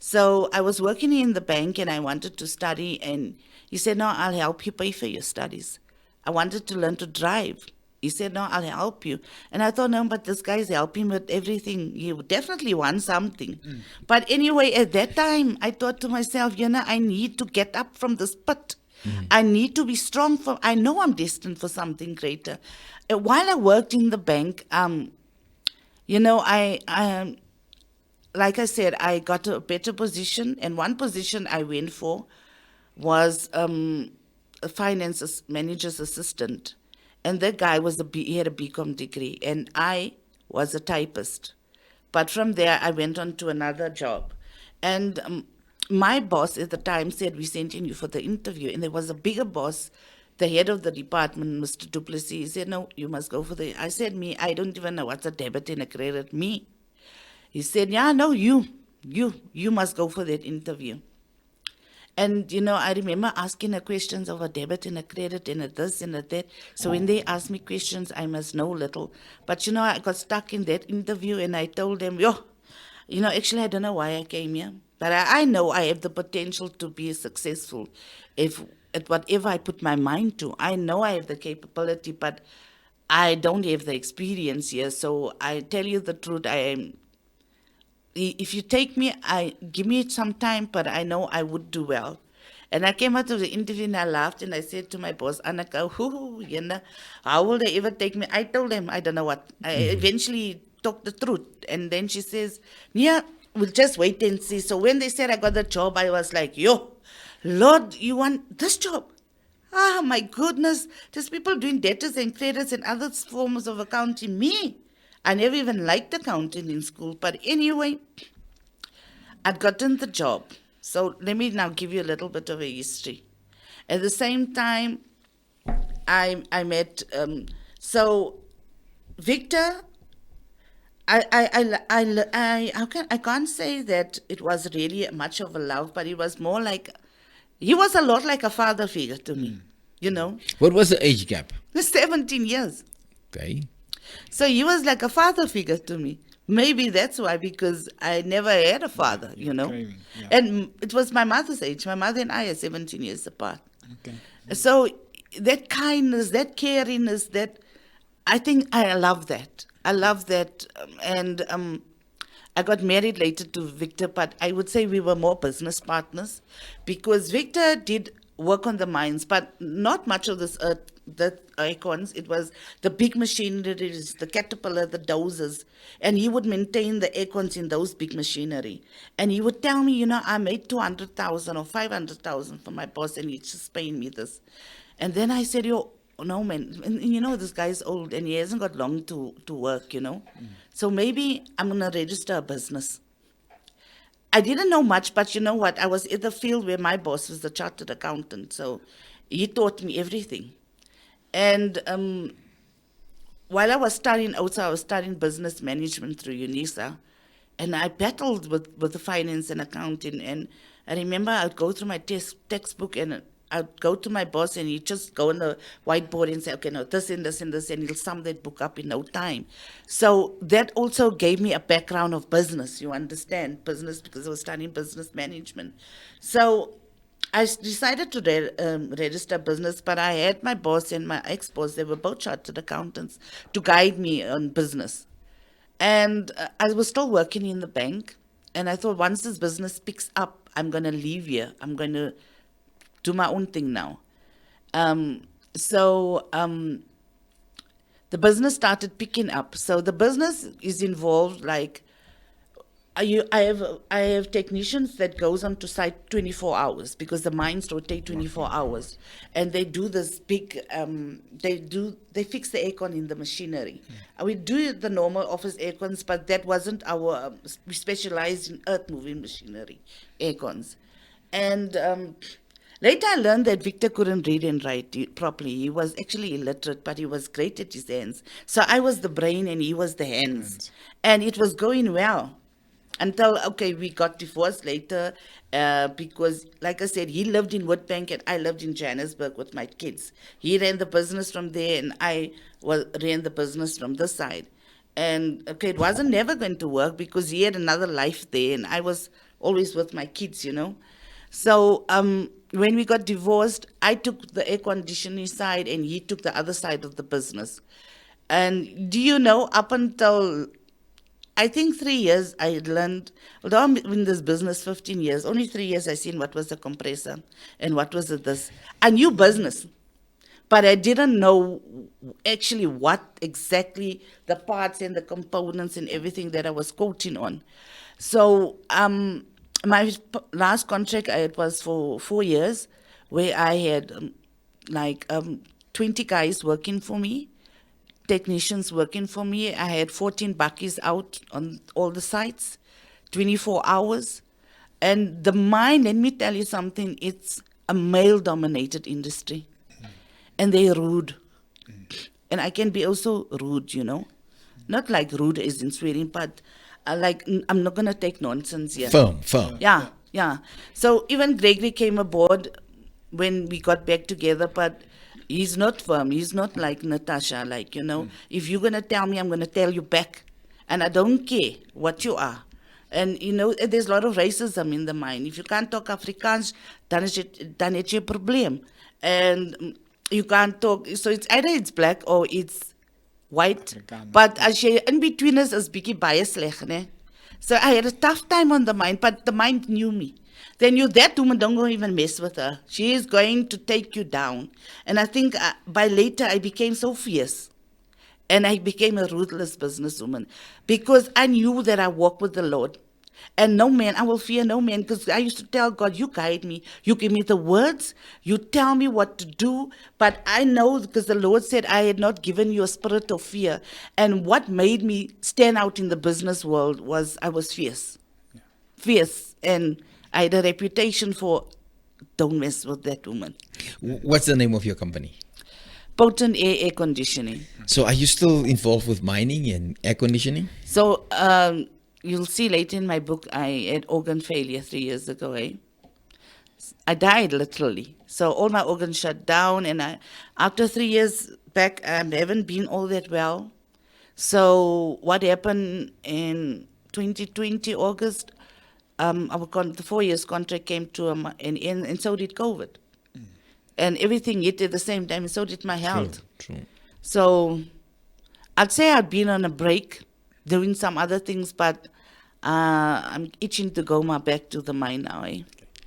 So I was working in the bank and I wanted to study, and he said, no, I'll help you pay for your studies. I wanted to learn to drive. He said, no, I'll help you. And I thought, no, but this guy's helping with everything. He definitely wants something. But anyway, at that time, I thought to myself, I need to get up from this pit. I need to be strong. I know I'm destined for something greater. While I worked in the bank, I like I said, I got a better position, and one position I went for was a finance manager's assistant. And that guy he had a BCom degree, and I was a typist. But from there, I went on to another job. And my boss at the time said, we sent in you for the interview. And there was a bigger boss, the head of the department, Mr. Duplessis. He said, no, you must go for I said, I don't even know what's a debit and a credit. He said, yeah, no, you must go for that interview. And, I remember asking her questions of a debit and a credit and a this and a that. So when they asked me questions, I must know little. But, I got stuck in that interview and I told them, actually, I don't know why I came here. But I know I have the potential to be successful at whatever I put my mind to. I know I have the capability, but I don't have the experience here. So I tell you the truth, if you take me, give me some time, but I know I would do well. And I came out of the interview and I laughed and I said to my boss, Anaka, how will they ever take me? I told them, I don't know what. I eventually talked the truth. And then she says, yeah, we'll just wait and see. So when they said I got the job, I was like, Lord, you want this job? Ah, my goodness. There's people doing debtors and credits and other forms of accounting. Me, I never even liked accounting in school. But anyway, I'd gotten the job. So let me now give you a little bit of a history. At the same time, I met, Victor, I can't say that it was really much of a love, but it was more like, he was a lot like a father figure to me, What was the age gap? 17 years. Okay. So he was like a father figure to me. Maybe that's why, because I never had a father, Craving, yeah. And it was my mother's age. My mother and I are 17 years apart. Okay. So that kindness, that caringness, I think I love that. I love that. And I got married later to Victor, but I would say we were more business partners because Victor did work on the mines, but not much of this the icons. It was the big machineries, the caterpillar, the dozers, and he would maintain the icons in those big machinery. And he would tell me, I made 200,000 or 500,000 for my boss, and he's just paying me this. And then I said, no, man, and, this guy's old and he hasn't got long to work, So maybe I'm going to register a business. I didn't know much, but you know what? I was in the field where my boss was the chartered accountant, so he taught me everything. And while I was studying outside, I was studying business management through UNISA, and I battled with the finance and accounting. And I remember I'd go through my textbook and I'd go to my boss and he'd just go on the whiteboard and say, okay, no, this and this and this, and he'll sum that book up in no time. So that also gave me a background of business, you understand, business, because I was studying business management. So I decided to register business, but I had my boss and my ex-boss, they were both chartered accountants, to guide me on business. And I was still working in the bank, and I thought once this business picks up, I'm going to leave here. I'm going to do my own thing now. So the business started picking up. So the business is involved like, I have technicians that goes on to site 24 hours because the mines rotate 24 hours, and they do this big. They fix the aircon in the machinery. We do the normal office aircons, but that wasn't our. We specialized in earth moving machinery aircons, and later I learned that Victor couldn't read and write properly. He was actually illiterate, but he was great at his hands. So I was the brain and he was the hands, and it was going well. until, okay, we got divorced later because, like I said, he lived in Woodbank and I lived in Johannesburg with my kids. He ran the business from there and I ran the business from this side. And, okay, it wasn't never going to work because he had another life there and I was always with my kids, you know. So when we got divorced, I took the air conditioning side and he took the other side of the business. And do you know, up until I think 3 years, I had learned, although I'm in this business 15 years, only 3 years I seen what was a compressor and what was it this. I knew business, but I didn't know actually what exactly the parts and the components and everything that I was quoting on. So my last contract it was for 4 years, where I had 20 guys working for me, technicians working for me. I had 14 buckies out on all the sites, 24 hours. And the mine, let me tell you something, it's a male-dominated industry. And they're rude. And I can be also rude, you know. Not like rude as in swearing, but I'm not going to take nonsense here. Firm. Yeah. So even Gregory came aboard when we got back together, but he's not firm. He's not like Natasha, like, you know, if you're going to tell me, I'm going to tell you back. And I don't care what you are. And, you know, there's a lot of racism in the mine. If you can't talk Afrikaans, dan het jy 'n probleem. And you can't talk, so it's either it's black or it's white. Afrikaans. But as jy in between is bietjie baie sleg, né? So I had a tough time on the mine, but the mine knew me. They knew that woman, don't go even mess with her. She is going to take you down. And I think by later I became so fierce. And I became a ruthless businesswoman because I knew that I walked with the Lord. And no man, I will fear no man, because I used to tell God, you guide me. You give me the words. You tell me what to do. But I know because the Lord said I had not given you a spirit of fear. And what made me stand out in the business world was I was fierce. Yeah. Fierce. And I had a reputation for don't mess with that woman. What's the name of your company? Potent air conditioning. So are you still involved with mining and air conditioning? So you'll see later in my book, I had organ failure 3 years ago. I died literally. So all my organs shut down. And after 3 years back, I haven't been all that well. So what happened in 2020, August, the 4 years contract came to an end, and so did COVID. And everything hit at the same time, and so did my health. True. So I'd say I've been on a break, doing some other things, but I'm itching to go back to the mine now.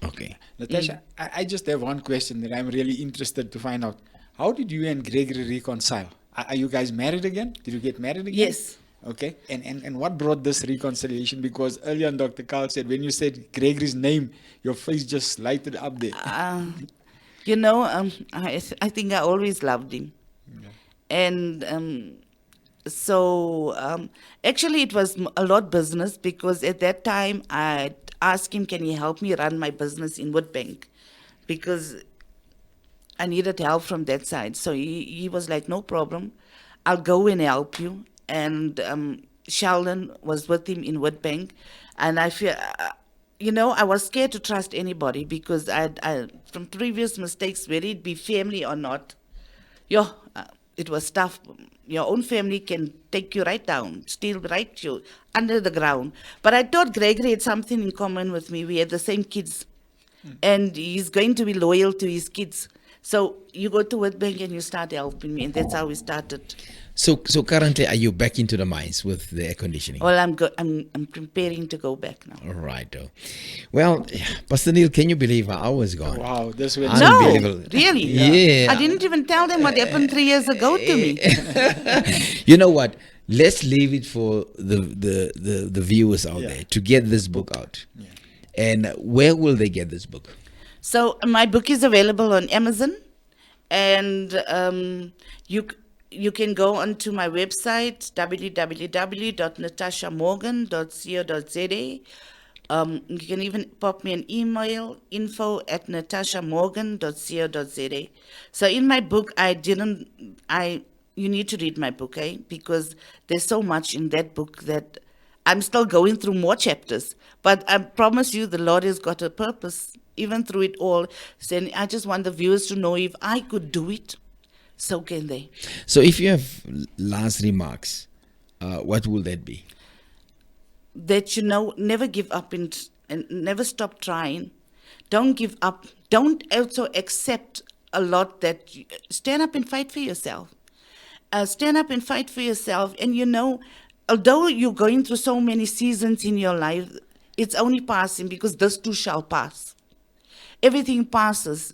Okay. Natasha, I just have one question that I'm really interested to find out. How did you and Gregory reconcile? Are you guys married again? Did you get married again? Yes. Okay. And what brought this reconciliation? Because earlier on, Dr. Carl said, when you said Gregory's name, your face just lighted up there. You know, I think I always loved him. Yeah. And so actually it was a lot business, because at that time I asked him, can he help me run my business in Woodbank? Because I needed help from that side. So he was like, no problem, I'll go and help you. And Sheldon was with him in Woodbank. And I feel... you know, I was scared to trust anybody, because I from previous mistakes, whether it be family or not, it was tough. Your own family can take you right down, steal right you under the ground. But I thought Gregory had something in common with me. We had the same kids, and he's going to be loyal to his kids. So you go to Woodbank and you start helping me, and that's how we started. So currently, are you back into the mines with the air conditioning? Well, I'm preparing to go back now. All right. Well, Pastor Neil, can you believe our hour's gone? Wow, this went No, Unbelievable. really? Yeah. I didn't even tell them what happened 3 years ago to me. You know what? Let's leave it for the viewers out there to get this book out. Yeah. And where will they get this book? So my book is available on Amazon, and you can go onto my website, www.natashamorgan.co.za. You can even pop me an email, info@natashamorgan.co.za. So in my book, you need to read my book, because there's so much in that book that I'm still going through more chapters. But I promise you, the Lord has got a purpose, even through it all. Saying, I just want the viewers to know if I could do it, so can they. So if you have last remarks, what will that be? That, never give up and never stop trying. Don't give up. Don't also accept a lot that stand up and fight for yourself. Stand up and fight for yourself. And although you're going through so many seasons in your life, it's only passing, because this too shall pass. Everything passes.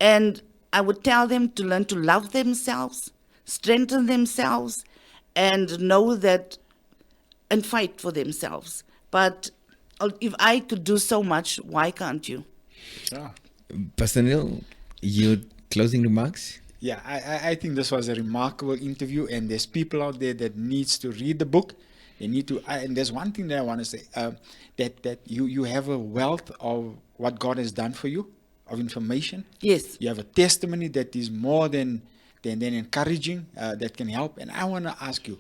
And I would tell them to learn to love themselves, strengthen themselves, and know that, and fight for themselves. But if I could do so much, why can't you? Yeah. Pastor Neil, your closing remarks? Yeah, I think this was a remarkable interview, and there's people out there that needs to read the book. They need to, and there's one thing that I want to say, that you have a wealth of what God has done for you, of information. Yes. You have a testimony that is more than encouraging, that can help. And I want to ask you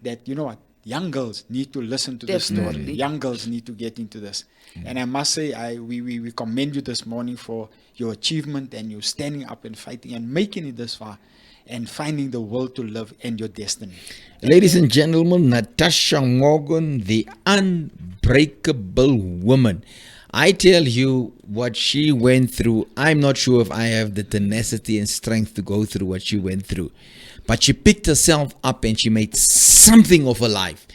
that, what, young girls need to listen to this story. Definitely. Young girls need to get into this. And I must say, we commend you this morning for your achievement, and you standing up and fighting and making it this far, and finding the will to live and your destiny. Ladies and gentlemen, Natasha Morgan, the Unbreakable Woman. I tell you what she went through. I'm not sure if I have the tenacity and strength to go through what she went through. But she picked herself up and she made something of her life.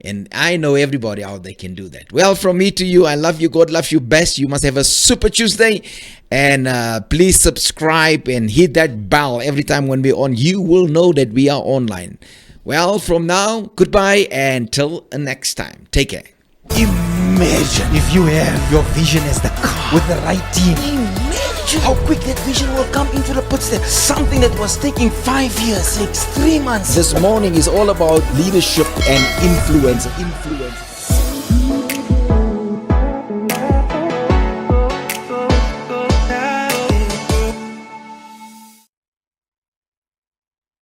And I know everybody out there can do that. Well, from me to you, I love you. God loves you best. You must have a super Tuesday. And please subscribe and hit that bell every time when we're on. You will know that we are online. Well, from now, goodbye and till next time. Take care. Imagine if you have your vision as the car with the right team. Imagine how quick that vision will come into the footsteps. Something that was taking 5 years takes 3 months. This morning is all about Leadership and influence.